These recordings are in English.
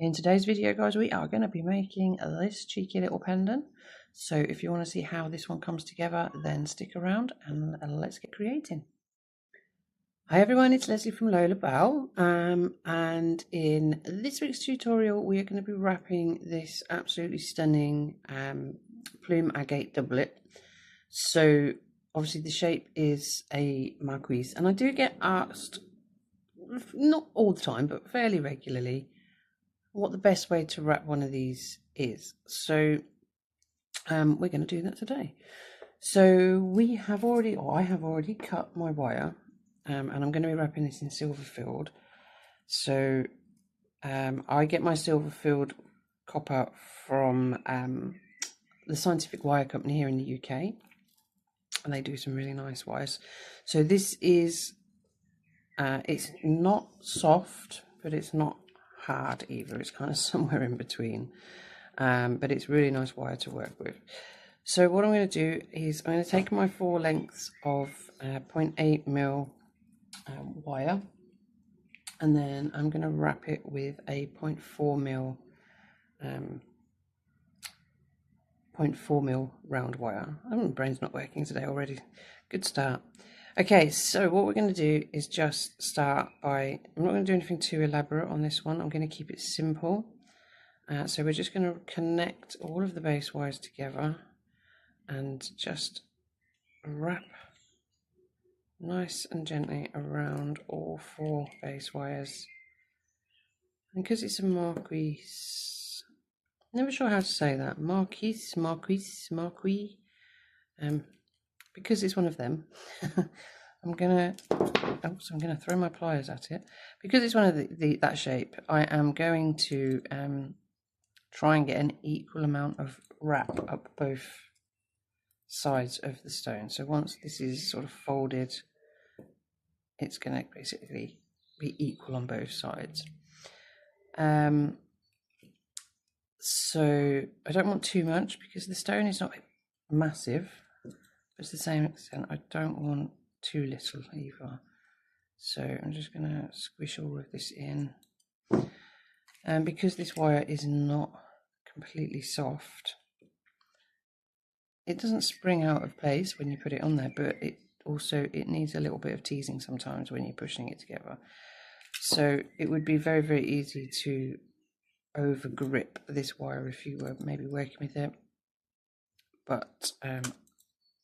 In today's video, guys, we are going to be making this cheeky little pendant. So if you want to see how this one comes together, then stick around and let's get creating. Hi everyone, it's Leslie from Lola Bell, and in this week's tutorial we are going to be wrapping this absolutely stunning plume agate doublet. So obviously the shape is a Marquise, and I do get asked, not all the time but fairly regularly, what the best way to wrap one of these is. So we're going to do that today. So I have already cut my wire, and I'm going to be wrapping this in silver filled. So I get my silver filled copper from the Scientific Wire Company here in the UK, and they do some really nice wires. So this is it's not soft, but it's not hard either. It's kind of somewhere in between, but it's really nice wire to work with. So what I'm going to do is I'm going to take my 4 lengths of 0.8mm wire, and then I'm going to wrap it with a 0.4mm round wire. My brain's not working today already. Good start. Okay, so what we're going to do is just start by, I'm not going to do anything too elaborate on this one. I'm going to keep it simple. So we're just going to connect all of the base wires together and just wrap nice and gently around all 4 base wires. And because it's a Marquise, never sure how to say that, Marquise, because it's one of them. I'm gonna throw my pliers at it. Because it's one of that shape, I am going to try and get an equal amount of wrap up both sides of the stone. So once this is sort of folded, it's going to basically be equal on both sides. So I don't want too much because the stone is not massive, but it's the same extent. I don't want too little either. So I'm just going to squish all of this in. And because this wire is not completely soft, it doesn't spring out of place when you put it on there, but it needs a little bit of teasing sometimes when you're pushing it together. So it would be very, very easy to over grip this wire if you were maybe working with it. But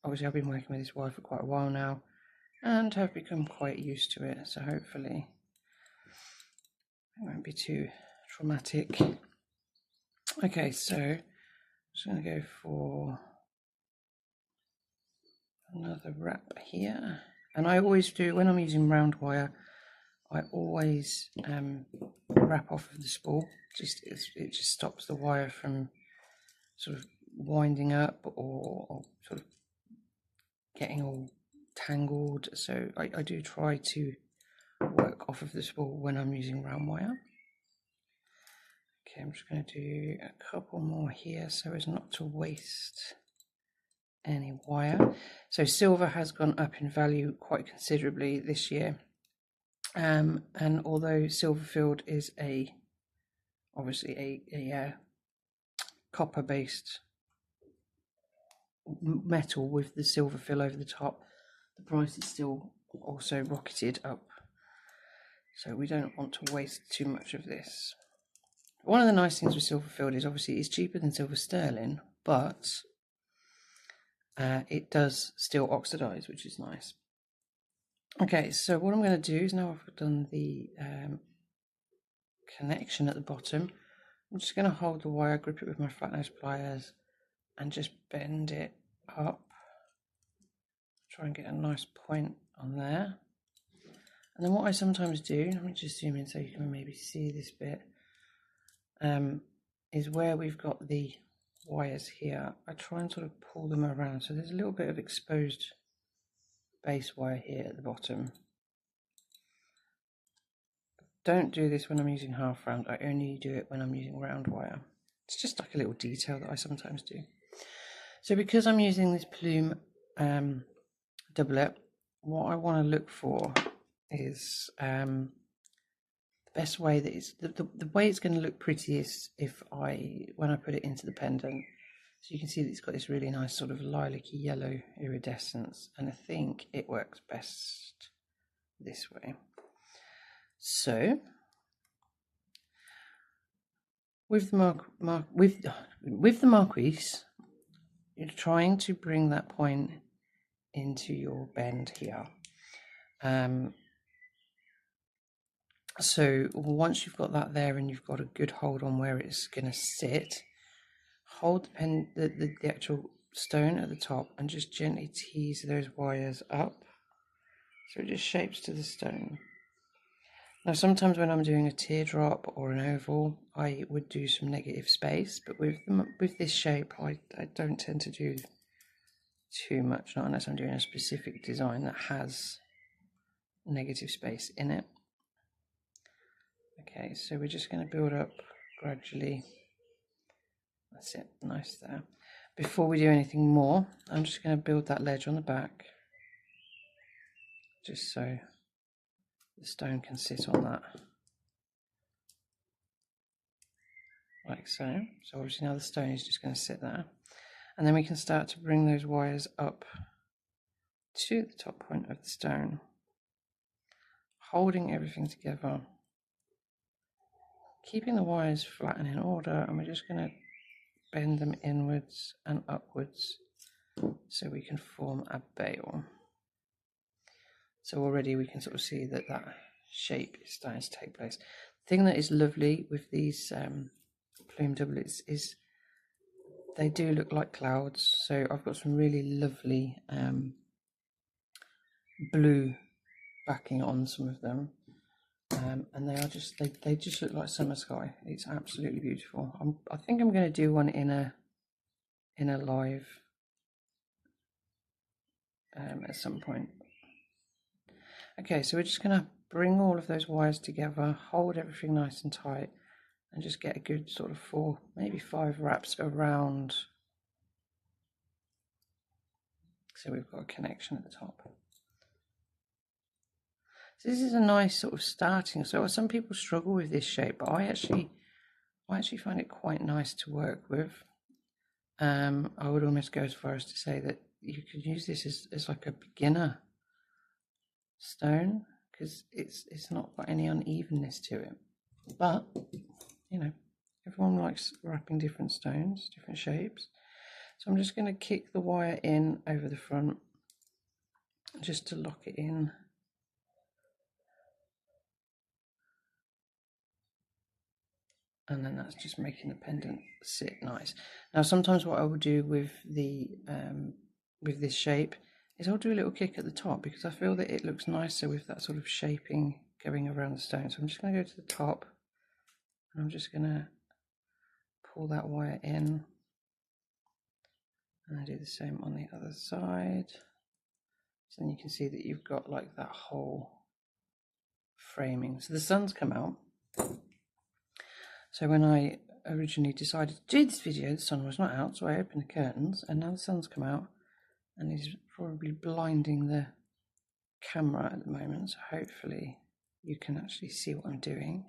obviously I've been working with this wire for quite a while now and have become quite used to it, so hopefully it won't be too traumatic. Okay, so I'm just going to go for another wrap here, and I always do, when I'm using round wire, I always wrap off of the spool. It just stops the wire from sort of winding up or sort of getting all tangled. So I do try to work off of the spool when I'm using round wire. Okay, I'm just going to do a couple more here so as not to waste any wire. So silver has gone up in value quite considerably this year, and although silver filled is obviously a copper based metal with the silver fill over the top, the price is still also rocketed up, so we don't want to waste too much of this. One of the nice things with silver filled is obviously it's cheaper than silver sterling, but it does still oxidize, which is nice. Okay, so what I'm going to do is, now I've done the connection at the bottom, I'm just going to hold the wire, grip it with my flat nose pliers, and just bend it up. Try and get a nice point on there. And then what I sometimes do, let me just zoom in so you can maybe see this bit, is where we've got the wires here, I try and sort of pull them around so there's a little bit of exposed base wire here at the bottom. Don't do this when I'm using half round, I only do it when I'm using round wire. It's just like a little detail that I sometimes do. So because I'm using this plume doublet, what I want to look for is the best way that it's the way it's going to look pretty is when I put it into the pendant. So you can see that it's got this really nice sort of lilac-y yellow iridescence, and I think it works best this way. So with the with the Marquise, you're trying to bring that point into your bend here. So once you've got that there and you've got a good hold on where it's going to sit, hold the actual stone at the top and just gently tease those wires up so it just shapes to the stone. Now sometimes when I'm doing a teardrop or an oval, I would do some negative space, but with this shape I don't tend to do too much, not unless I'm doing a specific design that has negative space in it. Okay, so we're just going to build up gradually. That's it, nice there. Before we do anything more, I'm just going to build that ledge on the back, just so the stone can sit on that, like so. So obviously now the stone is just going to sit there, and then we can start to bring those wires up to the top point of the stone, holding everything together, keeping the wires flat and in order, and we're just going to bend them inwards and upwards so we can form a bail. So already we can sort of see that shape is starting to take place. The thing that is lovely with these plume doublets is they do look like clouds. So I've got some really lovely blue backing on some of them, and they are just they just look like summer sky. It's absolutely beautiful. I think I'm going to do one in a live at some point. Okay, so we're just going to bring all of those wires together, hold everything nice and tight, and just get a good sort of 4, maybe 5 wraps around, so we've got a connection at the top. So this is a nice sort of starting. So some people struggle with this shape, but I actually find it quite nice to work with. I would almost go as far as to say that you could use this as like a beginner stone, because it's not got any unevenness to it. But you know, everyone likes wrapping different stones, different shapes. So I'm just going to kick the wire in over the front just to lock it in. And then that's just making the pendant sit nice. Now sometimes what I will do with this shape is I'll do a little kick at the top, because I feel that it looks nicer with that sort of shaping going around the stone. So I'm just going to go to the top, and I'm just going to pull that wire in, and I do the same on the other side. So then you can see that you've got like that whole framing. So the sun's come out. So when I originally decided to do this video, the sun was not out, so I opened the curtains, and now the sun's come out and is probably blinding the camera at the moment, so hopefully you can actually see what I'm doing.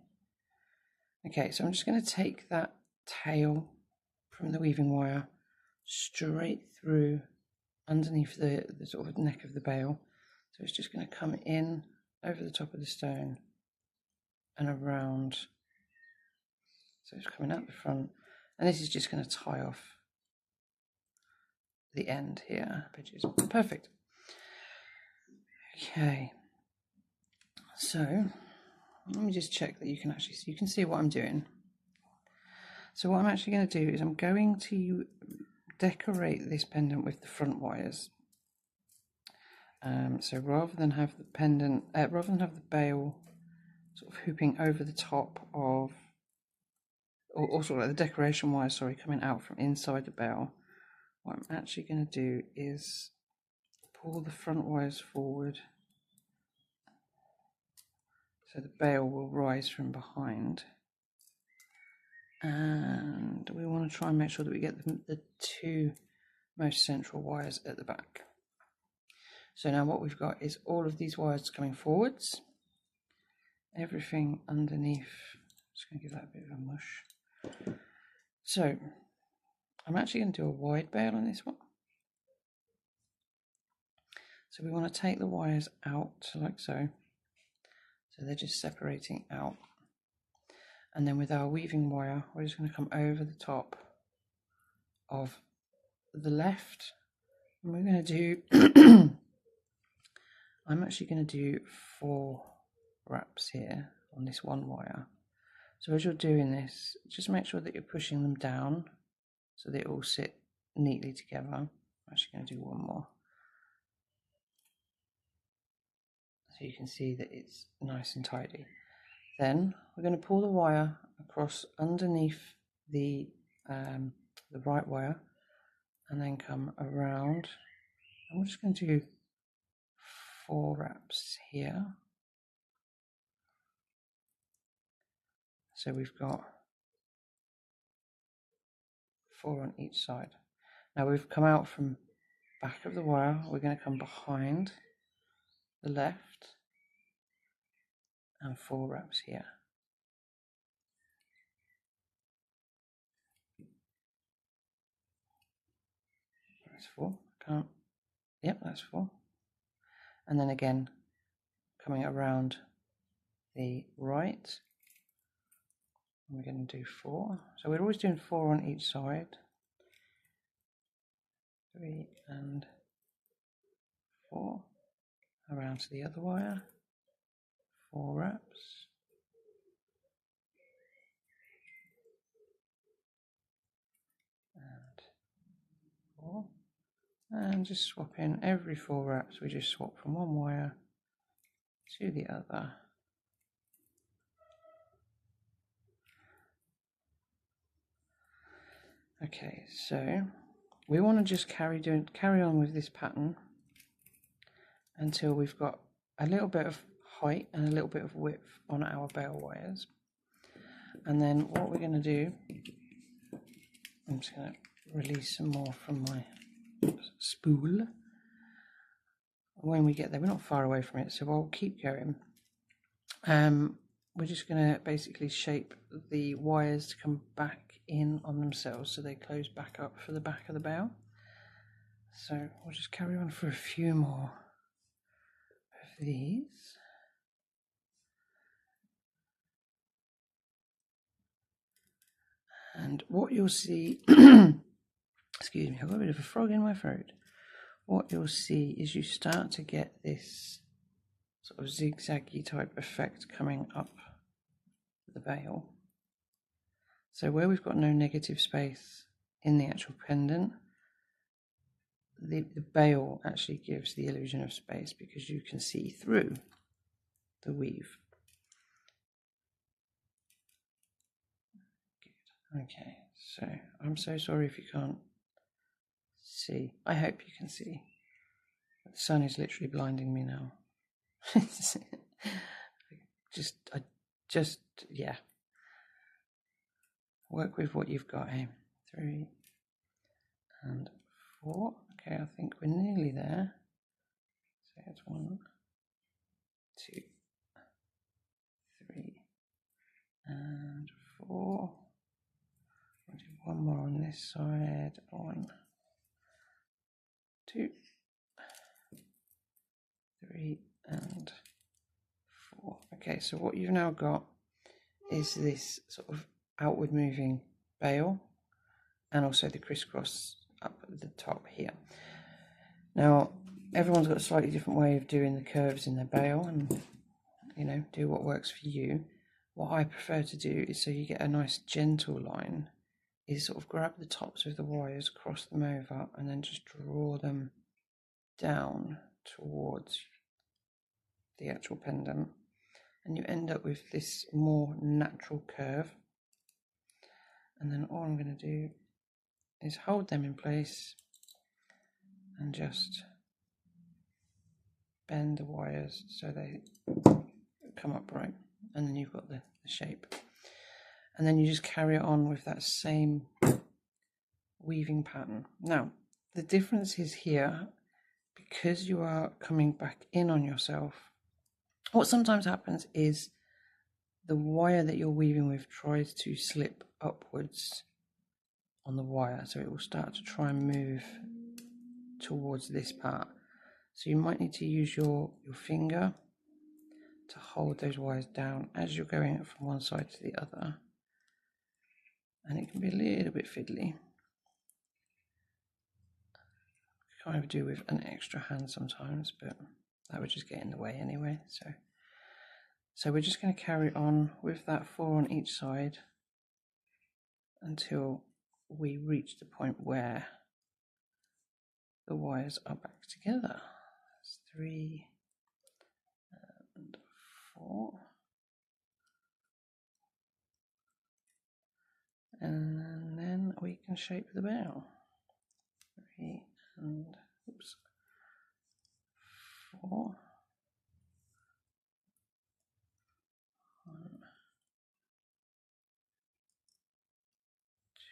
Okay, so I'm just going to take that tail from the weaving wire straight through underneath the sort of neck of the bail. So it's just going to come in over the top of the stone and around. So it's coming out the front, and this is just going to tie off the end here, which is perfect. Okay, so let me just check that you can actually see, you can see what I'm doing. So what I'm actually going to do is I'm going to decorate this pendant with the front wires. So rather than have the pendant, rather than have the bail sort of hooping over the top of, or sort of like the decoration wires, sorry, coming out from inside the bail, what I'm actually going to do is pull the front wires forward, so the bail will rise from behind, and we want to try and make sure that we get the 2 most central wires at the back. So now what we've got is all of these wires coming forwards, everything underneath. Just going to give that a bit of a mush. So I'm actually going to do a wide bail on this one. So we want to take the wires out like so. So they're just separating out. And then with our weaving wire, we're just going to come over the top of the left. And we're going to do, I'm actually going to do 4 wraps here on this one wire. So as you're doing this, just make sure that you're pushing them down so they all sit neatly together. I'm actually going to do one more. So you can see that it's nice and tidy. Then we're going to pull the wire across underneath the right wire and then come around. And we're just going to do 4 wraps here. So we've got 4 on each side. Now we've come out from back of the wire, we're going to come behind the left and 4 wraps here. That's 4. Can't. Yep, that's 4. And then again, coming around the right, we're going to do 4. So we're always doing 4 on each side. 3 and 4. Around to the other wire. 4 wraps. And 4. And just swap in every 4 wraps. We just swap from one wire to the other. Okay, so we want to just carry on with this pattern until we've got a little bit of height and a little bit of width on our bail wires. And then what we're going to do, I'm just going to release some more from my spool. When we get there, we're not far away from it, so I'll keep going. We're just going to basically shape the wires to come back in on themselves so they close back up for the back of the bail. So we'll just carry on for a few more of these. And what you'll see, excuse me, I've got a bit of a frog in my throat. What you'll see is you start to get this sort of zigzaggy type effect coming up the bail. So where we've got no negative space in the actual pendant, the bail actually gives the illusion of space because you can see through the weave. Good. Okay, so I'm so sorry if you can't see. I hope you can see. The sun is literally blinding me now. Yeah. Work with what you've got, eh? 3 and 4. Okay, I think we're nearly there. So it's 1, 2, 3, and 4. We'll do one more on this side. 1, 2, 3, and 4. Okay, so what you've now got is this sort of outward moving bail and also the crisscross up at the top here. Now everyone's got a slightly different way of doing the curves in their bail, and you know, do what works for you. What I prefer to do is, so you get a nice gentle line, is sort of grab the tops of the wires, cross them over, and then just draw them down towards the actual pendant, and you end up with this more natural curve. And then all I'm going to do is hold them in place and just bend the wires so they come upright, and then you've got the shape. And then you just carry it on with that same weaving pattern. Now the difference is here, because you are coming back in on yourself, what sometimes happens is the wire that you're weaving with tries to slip upwards on the wire, so it will start to try and move towards this part. So you might need to use your finger to hold those wires down as you're going from one side to the other, and it can be a little bit fiddly. Kind of do with an extra hand sometimes, but that would just get in the way anyway. So we're just going to carry on with that 4 on each side until we reach the point where the wires are back together. That's 3 and 4, and then we can shape the bell. 3 and 4. 1,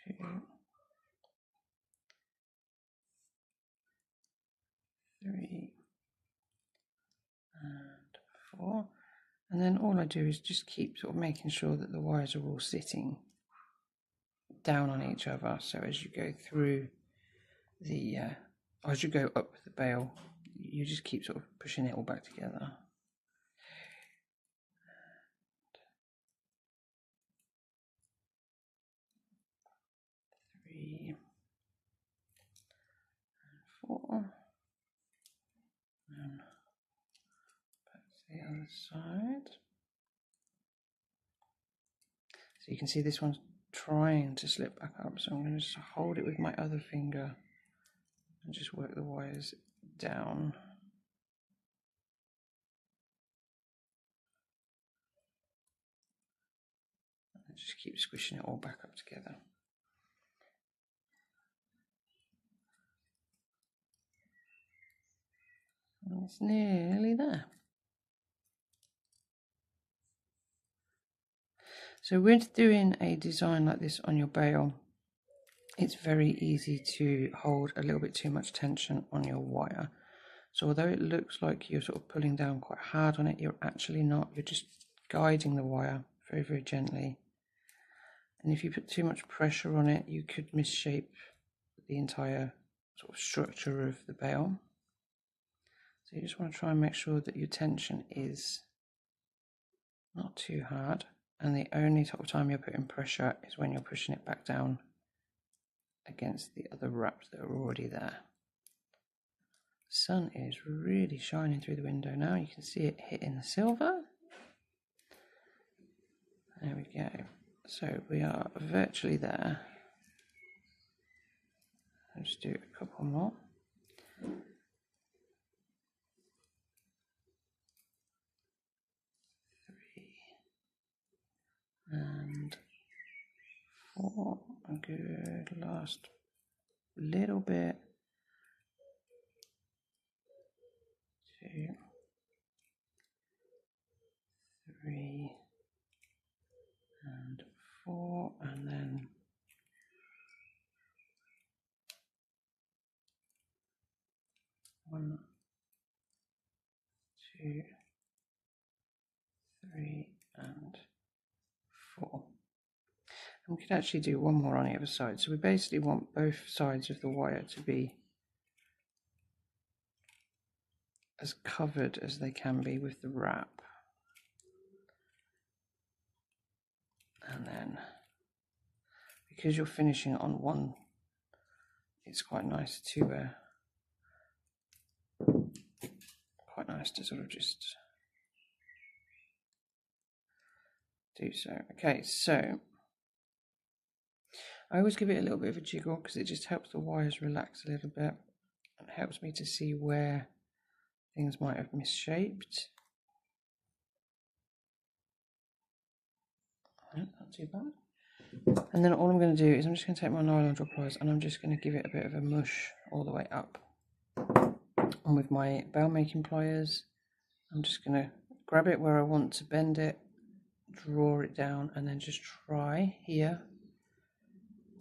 2, 3 and 4, and then all I do is just keep sort of making sure that the wires are all sitting down on each other. So as you go through the as you go up the bale, you just keep sort of pushing it all back together. Three and 4, and back to the other side. So you can see this one's trying to slip back up, so I'm going to just hold it with my other finger and just work the wires down. And just keep squishing it all back up together. And it's nearly there. So with doing a design like this on your bale, it's very easy to hold a little bit too much tension on your wire. So although it looks like you're sort of pulling down quite hard on it, you're actually not. You're just guiding the wire very, very gently. And if you put too much pressure on it, you could misshape the entire sort of structure of the bale. So you just want to try and make sure that your tension is not too hard. And the only sort of time you're putting pressure is when you're pushing it back down against the other wraps that are already there. The sun is really shining through the window now. You can see it hitting the silver. There we go. So we are virtually there. I'll just do a couple more. 3 and 4. A good last little bit. 2, 3 and 4, and then 1, 2, 3 and 4. And we could actually do one more on the other side. So we basically want both sides of the wire to be as covered as they can be with the wrap. And then, because you're finishing on one, it's quite nice to sort of just do so. Okay, so I always give it a little bit of a jiggle because it just helps the wires relax a little bit and helps me to see where things might have misshaped. Not too bad. And then all I'm going to do is I'm just going to take my nylon drop pliers and I'm just going to give it a bit of a mush all the way up. And with my bell making pliers, I'm just going to grab it where I want to bend it, draw it down, and then just try here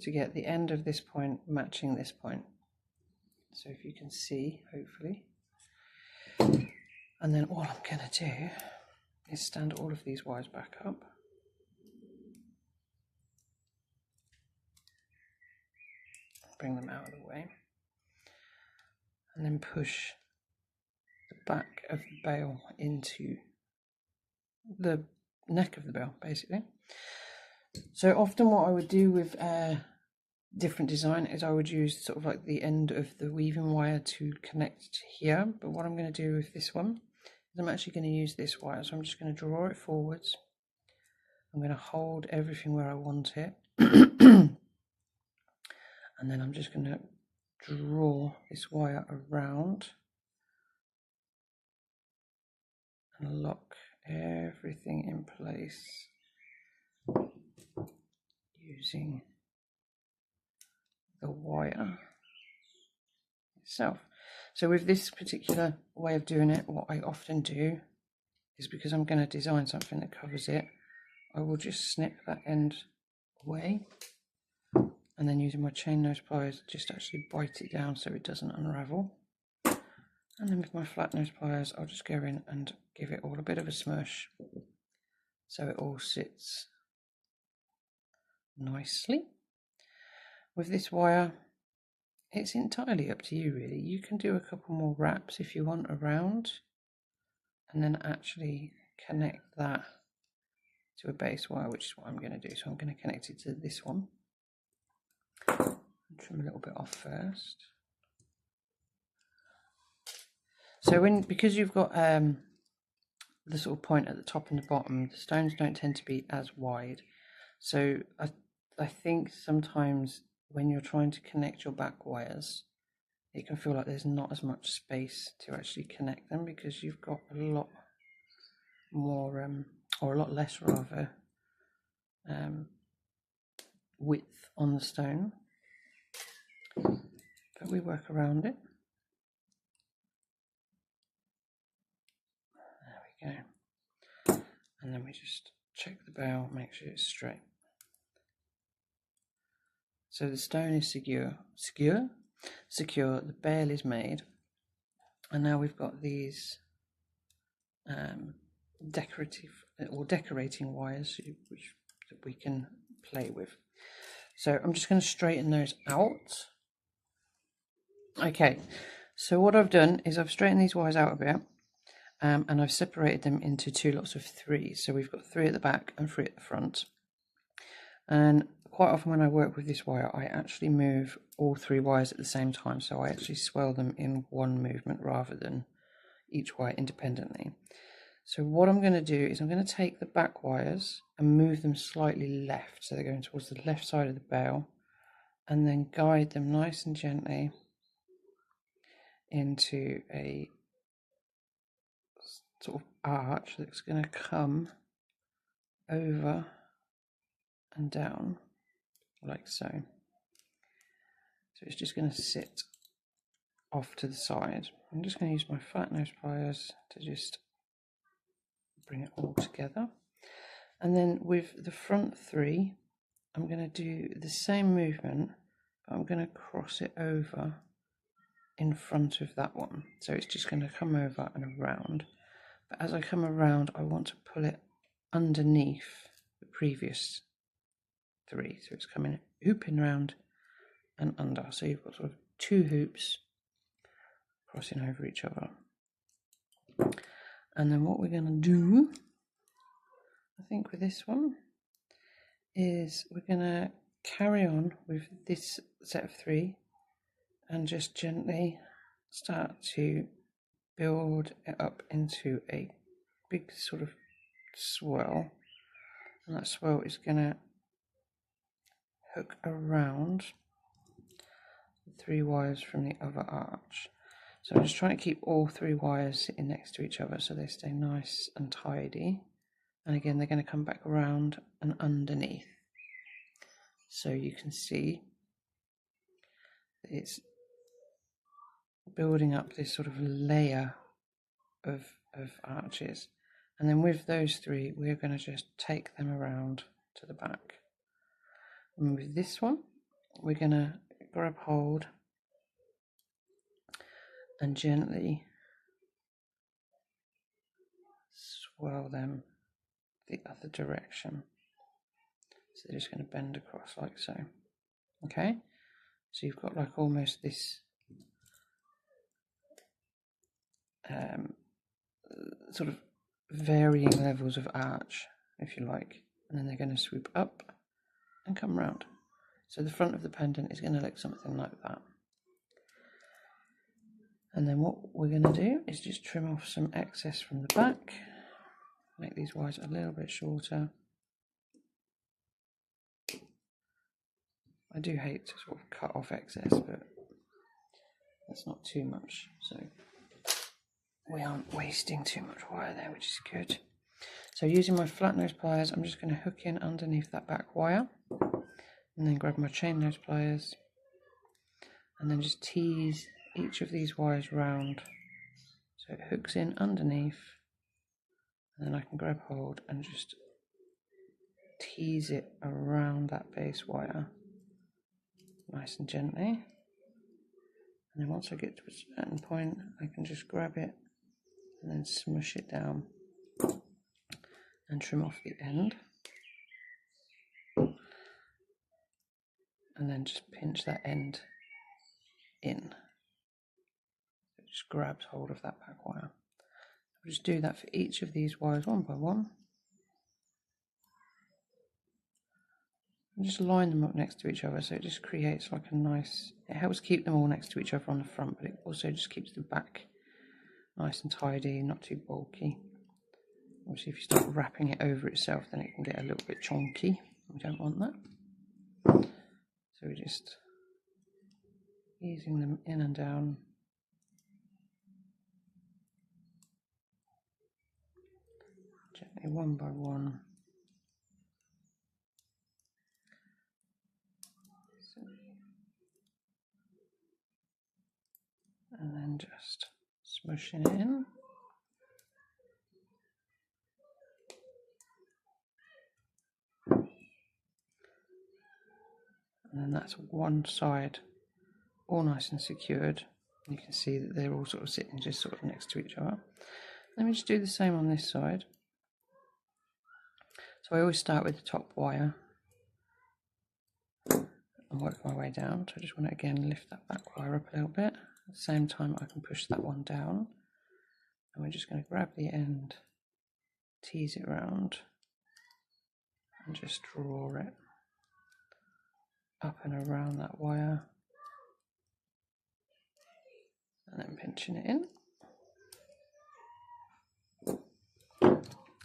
to get the end of this point matching this point. So if you can see, hopefully. And then all I'm going to do is stand all of these wires back up. bring them out of the way, and then push the back of the bail into the neck of the bail, basically. So often what I would do with different design is I would use sort of like the end of the weaving wire to connect here, but what I'm going to do with this one is I'm actually going to use this wire, so I'm just going to draw it forwards. I'm going to hold everything where I want it, and then I'm just going to draw this wire around and lock everything in place using the wire itself. So with this particular way of doing it, what I often do is, because I'm going to design something that covers it, I will just snip that end away, and then using my chain nose pliers just actually bite it down so it doesn't unravel. And then with my flat nose pliers I'll just go in and give it all a bit of a smush so it all sits nicely. With this wire, it's entirely up to you really. You can do a couple more wraps if you want around, and then actually connect that to a base wire, which is what I'm going to do. So I'm going to connect it to this one. Trim a little bit off first. So because you've got the sort of point at the top and the bottom, the stones don't tend to be as wide. So I think sometimes when you're trying to connect your back wires, it can feel like there's not as much space to actually connect them, because you've got a lot more or a lot less rather width on the stone, but we work around it. There we go. And then we just check the bail, make sure it's straight. So the stone is secure, the bail is made, and now we've got these decorative or decorating wires which we can play with. So I'm just going to straighten those out. Okay, so what I've done is I've straightened these wires out a bit, and I've separated them into two lots of 3. So we've got 3 at the back and 3 at the front. And quite often when I work with this wire, I actually move all 3 wires at the same time. So I actually swell them in one movement rather than each wire independently. So what I'm going to do is I'm going to take the back wires and move them slightly left. So they're going towards the left side of the bail, and then guide them nice and gently into a sort of arch that's going to come over and down like so. So it's just going to sit off to the side. I'm just going to use my flat nose pliers to just bring it all together. And then with the front 3, I'm going to do the same movement, but I'm going to cross it over in front of that one. So it's just going to come over and around. But as I come around, I want to pull it underneath the previous 3. So it's coming hooping round and under. So you've got sort of 2 hoops crossing over each other. And then what we're going to do, I think with this one, is we're going to carry on with this set of 3 and just gently start to build it up into a big sort of swell, and that swell is going to hook around the 3 wires from the other arch. So I'm just trying to keep all 3 wires sitting next to each other so they stay nice and tidy, and again they're going to come back around and underneath, so you can see that it's building up this sort of layer of arches. And then with those 3 we're going to just take them around to the back. And with this one we're going to grab hold and gently swirl them the other direction. So they're just going to bend across like so. Okay, So you've got like almost this sort of varying levels of arch, if you like, and then they're going to swoop up and come round. So the front of the pendant is going to look something like that. And then what we're going to do is just trim off some excess from the back, make these wires a little bit shorter. I do hate to sort of cut off excess, but that's not too much, so we aren't wasting too much wire there, which is good. So using my flat nose pliers, I'm just going to hook in underneath that back wire, and then grab my chain nose pliers, and then just tease each of these wires round so it hooks in underneath, and then I can grab hold and just tease it around that base wire nice and gently. And then once I get to a certain point, I can just grab it and then smush it down and trim off the end, and then just pinch that end in. It just grabs hold of that back wire. I'll just do that for each of these wires one by one. And just line them up next to each other, so it just creates like a nice, it helps keep them all next to each other on the front, but it also just keeps the back nice and tidy, not too bulky. Obviously if you start wrapping it over itself, then it can get a little bit chonky. We don't want that. So we're just easing them in and down. Gently one by one. And then just smushing it in. And then that's one side all nice and secured. You can see that they're all sort of sitting just sort of next to each other. Let me just do the same on this side. So I always start with the top wire and work my way down. So I just want to again lift that back wire up a little bit. At the same time I can push that one down. And we're just going to grab the end, tease it round, and just draw it up and around that wire, and then pinching it in,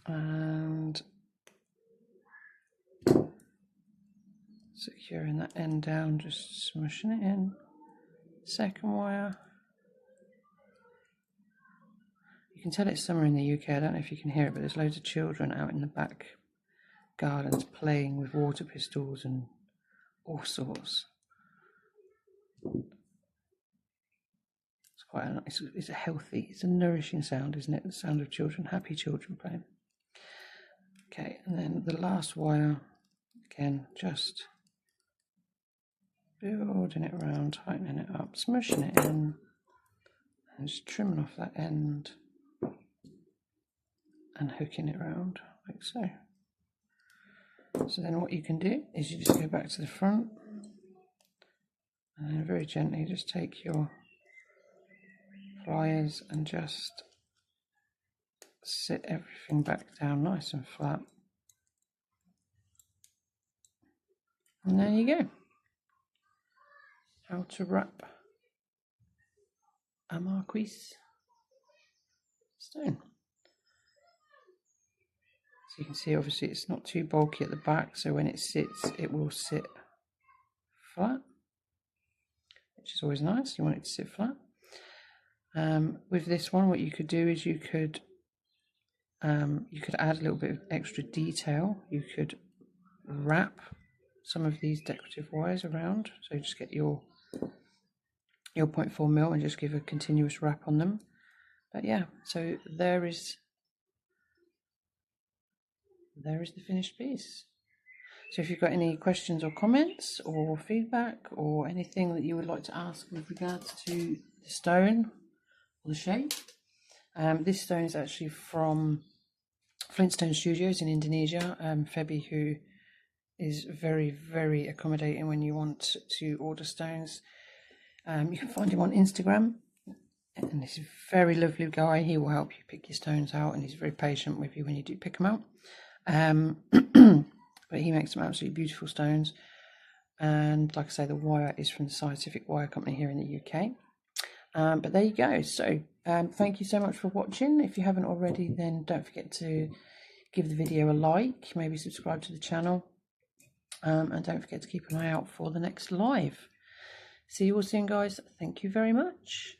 and securing that end down, just smushing it in. Second wire. You can tell it's summer in the UK, I don't know if you can hear it, but there's loads of children out in the back gardens playing with water pistols and all sorts. It's quite a nice, it's a healthy, it's a nourishing sound, isn't it? The sound of children, happy children playing. Okay, and then the last wire, again, just building it around, tightening it up, smushing it in, and just trimming off that end and hooking it around like so. So then what you can do is you just go back to the front and then very gently just take your pliers and just sit everything back down nice and flat. And there you go. How to wrap a Marquise stone. So you can see obviously it's not too bulky at the back, so when it sits it will sit flat, which is always nice. You want it to sit flat. With this one, what you could do is you could add a little bit of extra detail. You could wrap some of these decorative wires around, so just get your 0.4mm and just give a continuous wrap on them. But yeah, so there is the finished piece. So if you've got any questions or comments or feedback or anything that you would like to ask with regards to the stone or the shape, this stone is actually from Flintstone Studios in Indonesia. Febi, who is very, very accommodating when you want to order stones. You can find him on Instagram, and he's a very lovely guy. He will help you pick your stones out, and he's very patient with you when you do pick them out. But he makes some absolutely beautiful stones, and like I say, the wire is from the Scientific Wire Company here in the UK. But there you go. So thank you so much for watching. If you haven't already, then don't forget to give the video a like, maybe subscribe to the channel, and don't forget to keep an eye out for the next live. See you all soon, guys. Thank you very much.